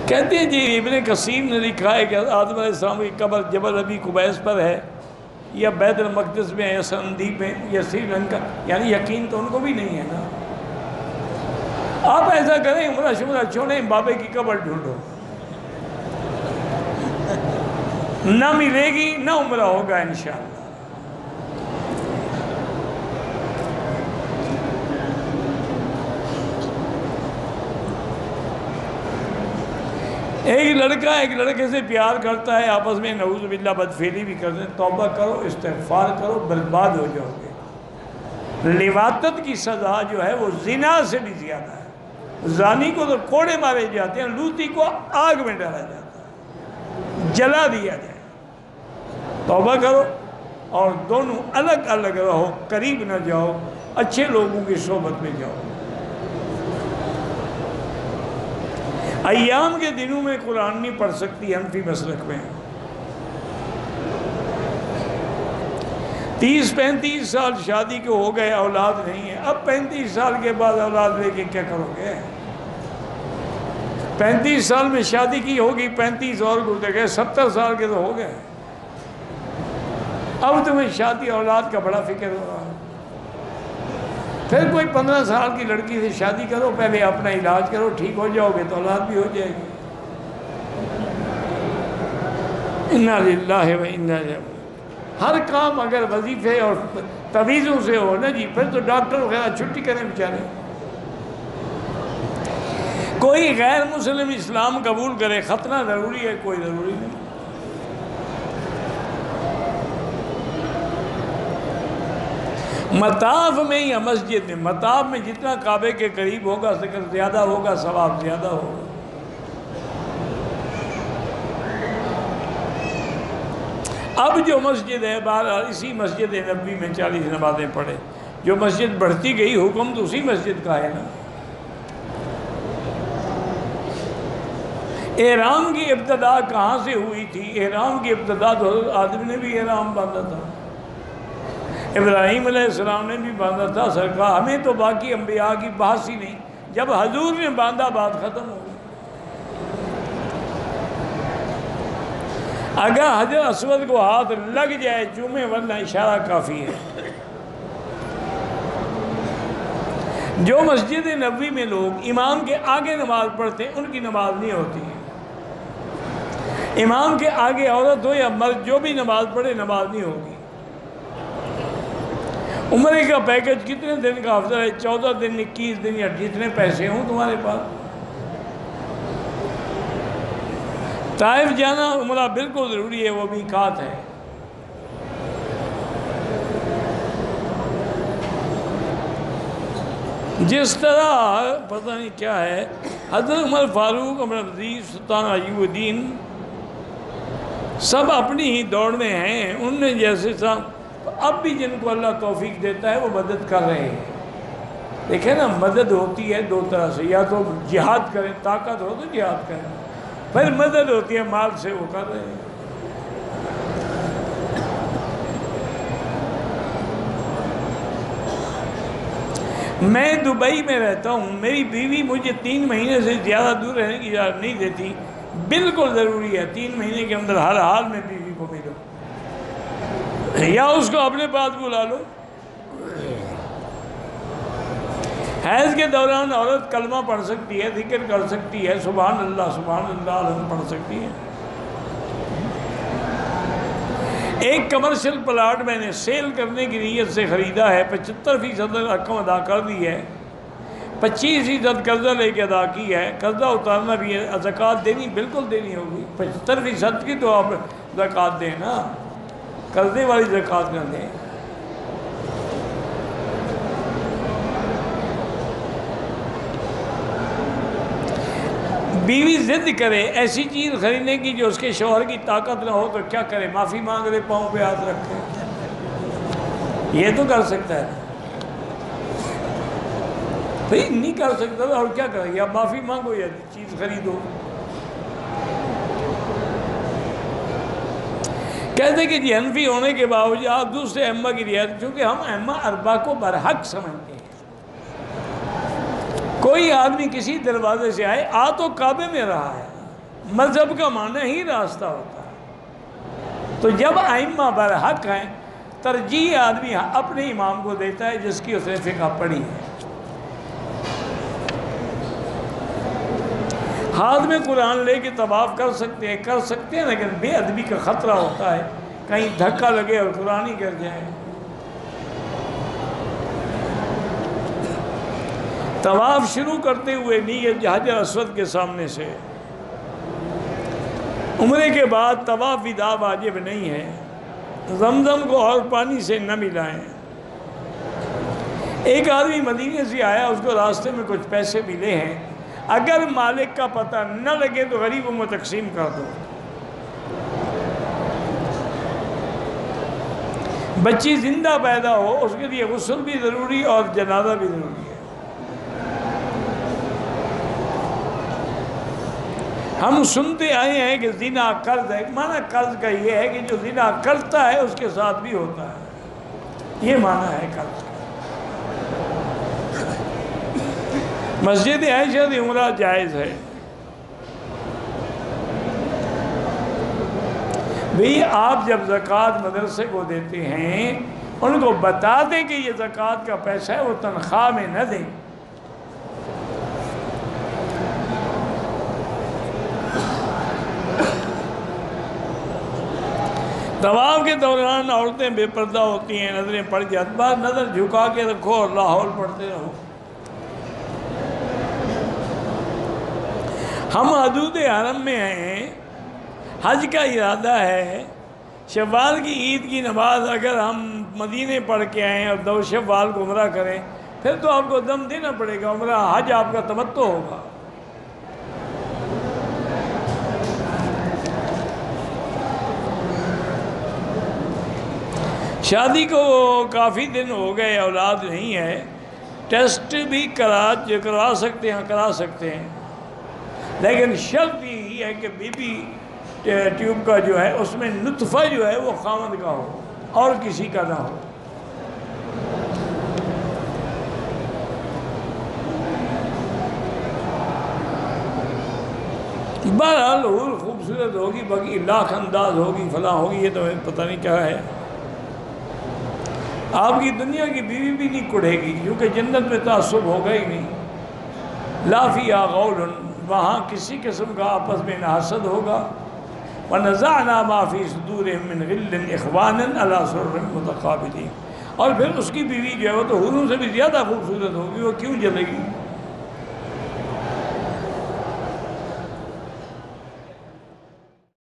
کہتے ہیں جی ابن کثیر نے لکھا ہے کہ آدم علیہ السلام کی قبر جبل ابی قبیس پر ہے یا بیت المقدس میں یا سندیپ میں یا سری لنکا، یعنی یقین تو ان کو بھی نہیں ہے نا۔ آپ ایسا کریں عمرہ شمرہ چھوڑیں، بابے کی قبر ڈھونڈو، نہ ملے گی نہ عمرہ ہوگا انشاءاللہ۔ ایک لڑکا ایک لڑکے سے پیار کرتا ہے، آپس میں نعوذ باللہ بدفعلی بھی کرتے ہیں، توبہ کرو، استغفار کرو، برباد ہو جاؤ گے۔ لواطت کی سزا جو ہے وہ زنا سے بھی زیادہ ہے۔ زانی کو تو کوڑے مارے جاتے ہیں، لوتی کو آگ میں ڈالا جاتا ہے، جلا دیا جائے۔ توبہ کرو اور دونوں الگ الگ رہو، قریب نہ جاؤ، اچھے لوگوں کی صحبت میں جاؤ۔ ایام کے دنوں میں قرآن نہیں پڑھ سکتی حنفی مسلک میں۔ 30-35 سال شادی کے ہو گئے، اولاد نہیں ہے، اب 35 سال کے بعد اولاد لے کے کیا کرو گے؟ 35 سال میں شادی کی ہوگی، 35 اور گزر گئے، 70 سال کے تو ہو گئے، اب تمہیں شادی اولاد کا بڑا فکر ہو رہا ہے۔ پھر کوئی 15 سال کی لڑکی سے شادی کرو، پہلے اپنا علاج کرو، ٹھیک ہو جاؤ گے تو اولاد بھی ہو جائے گی۔ انا للہ و انا الیہ راجعون۔ ہر کام اگر وظیفے اور تویزوں سے ہو نا جی، پھر تو ڈاکٹر وغیرہ چھٹی کریں بیچارے۔ کوئی غیر مسلم اسلام قبول کرے، ختنہ ضروری ہے، کوئی ضروری نہیں۔ مطاف میں یا مسجد میں، مطاف میں جتنا کعبے کے قریب ہوگا ذکر زیادہ ہوگا، ثواب زیادہ ہوگا۔ اب جو مسجد ہے بہرحال اسی مسجد نبوی میں 40 نمازیں پڑھے، جو مسجد بڑھتی گئی حکم تو اسی مسجد کا ہے نا۔ احرام کی ابتدا کہاں سے ہوئی تھی؟ احرام کی ابتدا تو حضرت آدم نے بھی احرام باندھا تھا، ابراہیم علیہ السلام نے بھی باندھا تھا۔ سرکار ہمیں تو باقی انبیاء کی بحث ہی نہیں، جب حضور نے باندھا بات ختم ہو گئی۔ اگر حجر اسود کو ہاتھ لگ جائے چومے، ورنہ اشارہ کافی ہے۔ جو مسجد نبوی میں لوگ امام کے آگے نماز پڑھتے ہیں ان کی نماز نہیں ہوتی ہے۔ امام کے آگے عورت ہو یا مرد جو بھی نماز پڑھے نماز نہیں ہوگی۔ عمرے کا پیکج کتنے دن کا افضل ہے؟ 14 دن، 21 دن، یا جتنے پیسے ہوں تمہارے پاس۔ طائف جانا عمرہ بالکل ضروری ہے، وہ میقات ہے۔ جس طرح پتہ نہیں کیا ہے، حضرت عمر فاروق، عمر عزیز، سلطان ایوب الدین سب اپنی ہی دوڑ میں ہیں۔ ان نے جیسے اب بھی جن کو اللہ توفیق دیتا ہے وہ مدد کر رہے ہیں۔ دیکھیں نا، مدد ہوتی ہے دو طرح سے، یا تو جہاد کریں، طاقت ہو تو جہاد کریں، پھر مدد ہوتی ہے مال سے، وہ کر رہے ہیں۔ میں دبئی میں رہتا ہوں، میری بیوی مجھے 3 مہینے سے زیادہ دور رہنے کی اجازت نہیں دیتی۔ بالکل ضروری ہے 3 مہینے کے اندر ہر حال میں بیوی کو ملو، یا اس کو اپنے پاس بلا لو۔ حیض کے دوران عورت کلمہ پڑھ سکتی ہے، ذکر کر سکتی ہے، سبحان اللہ سبحان اللہ الحمد پڑھ سکتی ہے۔ ایک کمرشل پلاٹ میں نے سیل کرنے کی نیت سے خریدا ہے، 75% رقم ادا کر دی ہے، 25% قرضہ لے کے ادا کی ہے، قرضہ اتارنا بھی ہے، زکوٰۃ دینی بالکل دینی ہوگی۔ 75% کی تو آپ زکوٰۃ دیں نا، قرضے والی زکوٰۃ نہ دیں۔ بیوی ضد کرے ایسی چیز خریدنے کی جو اس کے شوہر کی طاقت نہ ہو تو کیا کرے؟ معافی مانگ لے، پاؤں پہ ہاتھ رکھے، یہ تو کر سکتا ہے۔ بھئی نہیں کر سکتا اور کیا کرے؟ یا معافی مانگو یا چیز خریدو۔ کہتے کہ جی حنفی ہونے کے باوجود آپ دوسرے ائمہ کی رعایت، چونکہ ہم ائمہ اربعہ کو برحق سمجھتے ہیں۔ کوئی آدمی کسی دروازے سے آئے، آ تو کعبے میں رہا ہے، مذہب کا معنی ہی راستہ ہوتا ہے۔ تو جب ائمہ برحق ہیں، ترجیح آدمی اپنے امام کو دیتا ہے جس کی اس نے فقہ پڑھی ہے۔ ہاتھ میں قرآن لے کے طواف کر سکتے ہیں لیکن بے ادبی کا خطرہ ہوتا ہے، کہیں دھکا لگے اور قرآن ہی گر جائے۔ طواف شروع کرتے ہوئے نیت حجر اسود کے سامنے سے۔ عمرے کے بعد طواف وداع واجب نہیں ہے، زمزم کو اور پانی سے نہ ملائیں۔ ایک آدمی مدینے سے آیا، اس کو راستے میں کچھ پیسے ملے ہیں، اگر مالک کا پتہ نہ لگے تو غریبوں میں تقسیم کر دو۔ بچی زندہ پیدا ہو اس کے لیے غسل بھی ضروری اور جنازہ بھی ضروری ہے۔ ہم سنتے آئے ہیں کہ زنا قرض ہے، معنی قرض کا یہ ہے کہ جو زنا کرتا ہے اس کے ساتھ بھی ہوتا ہے، یہ معنی ہے قرض کا۔ مسجد عائشہ سے عمرہ جائز ہے۔ بھی آپ جب زکوٰۃ مدرسے کو دیتے ہیں ان کو بتا دیں کہ یہ زکوٰۃ کا پیسہ ہے، وہ تنخواہ میں نہ دیں۔ طواف کے دوران عورتیں بے پردہ ہوتی ہیں، نظریں پڑ جاتی، بعد نظر جھکا کے رکھو اور لا حول پڑھتے رہو۔ ہم حدود حرم میں ہیں، حج کا ارادہ ہے، شوال کی عید کی نماز اگر ہم مدینے پڑھ کے آئیں اور 2 شوال کو عمرہ کریں پھر تو آپ کو دم دینا پڑے گا، عمرہ حج آپ کا تمتع ہوگا۔ شادی کو کافی دن ہو گئے، اولاد نہیں ہے، ٹیسٹ بھی کرا سکتے ہیں، لیکن شرط یہی ہے کہ بی بی ٹیوب کا جو ہے اس میں نطفہ جو ہے وہ خاوند کا ہو اور کسی کا نہ ہو۔ بہرحال حور خوبصورت ہوگی، باقی لاکھ انداز ہوگی، فلاں ہوگی، یہ تو پتہ نہیں کیا ہے۔ آپ کی دنیا کی بیوی بھی نہیں کڑھے گی کیونکہ جنت میں تعصب ہوگا ہی نہیں۔ لا فیہا غول، وہاں کسی قسم کا آپس میں نہ حسد ہوگا۔ وَنَزَعْنَا مَا فِي صُدُورِهِم مِّن غِلٍّ إِخْوَانًا عَلَىٰ سُرُرٍ مُتَقَابِلِينَ۔ اور پھر اس کی بیوی جو ہے وہ تو حوروں سے بھی زیادہ خوبصورت ہوگی، وہ کیوں جلے گی؟